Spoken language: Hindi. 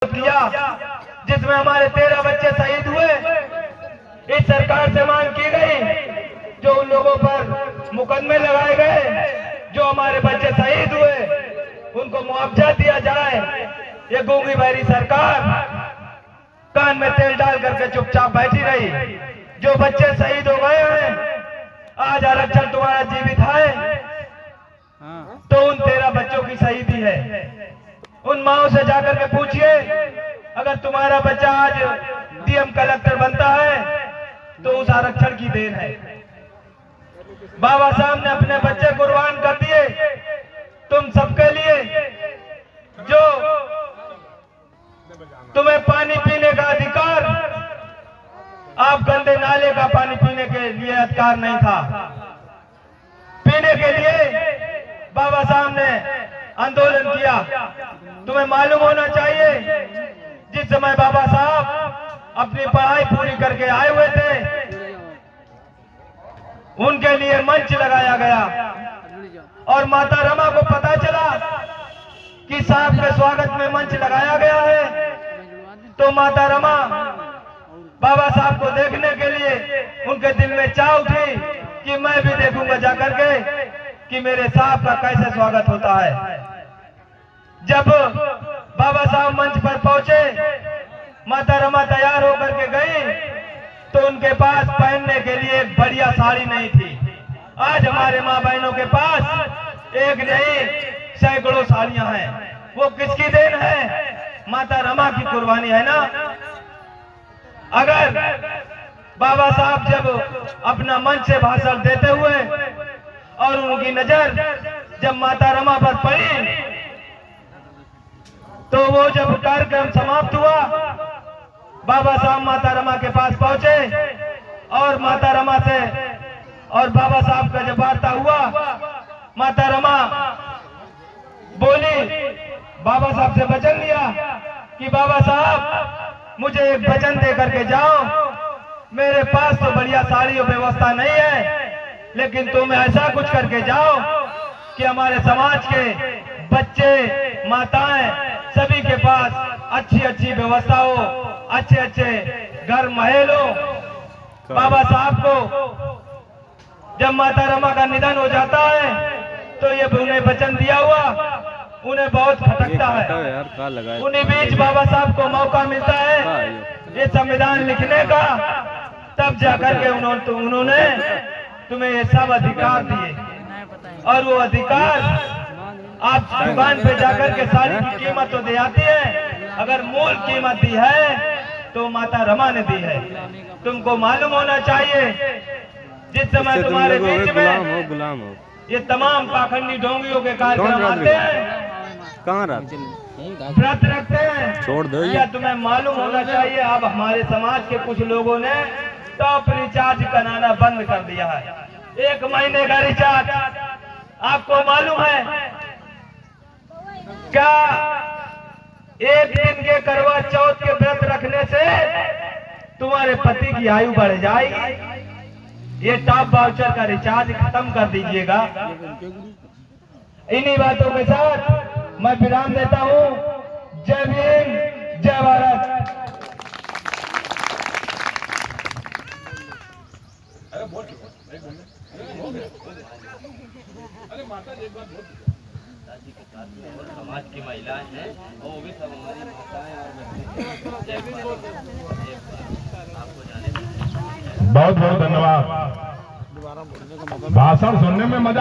किया जिसमें हमारे 13 बच्चे शहीद हुए। इस सरकार से मांग की गई जो उन लोगों पर मुकदमे लगाए गए, जो हमारे बच्चे शहीद हुए, उनको मुआवजा दिया जाए। ये गूंगी बहरी सरकार कान में तेल डाल करके चुपचाप बैठी रही। जो बच्चे शहीद हो गए हैं, आज आरक्षण तुम्हारा जीवित है तो उन 13 बच्चों की शहीदी है। उन माओ से जाकर के पूछिए, अगर तुम्हारा बच्चा आज डीएम कलेक्टर बनता है तो उस आरक्षण की देन है। बाबा साहब ने अपने बच्चे कुर्बान कर दिए तुम सबके लिए। जो तुम्हें पानी पीने का अधिकार, आप गंदे नाले का पानी पीने के लिए अधिकार नहीं था। पीने के लिए बाबा साहब ने आंदोलन किया। तुम्हें मालूम होना चाहिए, जिस समय बाबा साहब अपनी पढ़ाई पूरी करके आए हुए थे, उनके लिए मंच लगाया गया और माता रमा को पता चला कि साहब के स्वागत में मंच लगाया गया है, तो माता रमा बाबा साहब को देखने के लिए उनके दिल में चाह उठी कि मैं भी देखूंगा जाकर के कि मेरे साहब का कैसे स्वागत होता है। जब बाबा साहब मंच पर पहुंचे, माता रमा तैयार होकर के गई तो उनके पास पहनने के लिए एक बढ़िया साड़ी नहीं थी। आज हमारे माँ बहनों के पास एक नहीं सैकड़ों साड़ियां हैं। वो किसकी देन है? माता रमा की कुर्बानी है ना। अगर बाबा साहब जब अपना मंच से भाषण देते हुए और उनकी नजर जब माता रमा पर पड़ी, तो वो जब कार्यक्रम समाप्त हुआ, बाबा साहब माता रमा के पास पहुंचे और माता रमा से और बाबा साहब का जब वार्ता हुआ, माता रमा बोली, बाबा साहब से वचन लिया कि बाबा साहब मुझे एक वचन दे करके जाओ। मेरे पास तो बढ़िया साड़ी और व्यवस्था नहीं है, लेकिन तुम ऐसा कुछ करके जाओ कि हमारे समाज के बच्चे, माताएं, सभी के पास अच्छी अच्छी व्यवस्था हो, अच्छे अच्छे घर महल हो। बाबा साहब को जब माता रमा का निधन हो जाता है तो ये उन्हें वचन दिया हुआ उन्हें बहुत खटकता है। उन्हीं बीच बाबा साहब को मौका मिलता है ये संविधान लिखने का, तब जाकर के उन्होंने तुम्हें ये सब अधिकार दिए। और वो अधिकार आप दुकान पे जाकर के साड़ी की कीमत तो दे आती है, अगर मूल कीमत दी है तो माता रमा ने दी है। तुमको मालूम होना चाहिए, जिस समय तुम्हारे बीच में गुलाम हो ये तमाम पाखंडी ढोंगियों के कार्यक्रम आते हैं, कहाँ व्रत रखते हैं, छोड़ दो। या तुम्हें मालूम होना चाहिए, अब हमारे समाज के कुछ लोगों ने टॉप रिचार्ज कराना बंद कर दिया है। 1 महीने का रिचार्ज आपको मालूम है क्या? 1 दिन के करवा चौथ के व्रत रखने से तुम्हारे पति की आयु बढ़ जाएगी। ये टॉप वाउचर का रिचार्ज खत्म कर दीजिएगा। इन्हीं बातों के साथ मैं विराम देता हूँ। जय भीम, जय भारत। समाज की महिलाएं हैं और वो भी सब हमारी माताएं और आपको जाने बहुत बहुत धन्यवाद। भाषण सुनने में मजा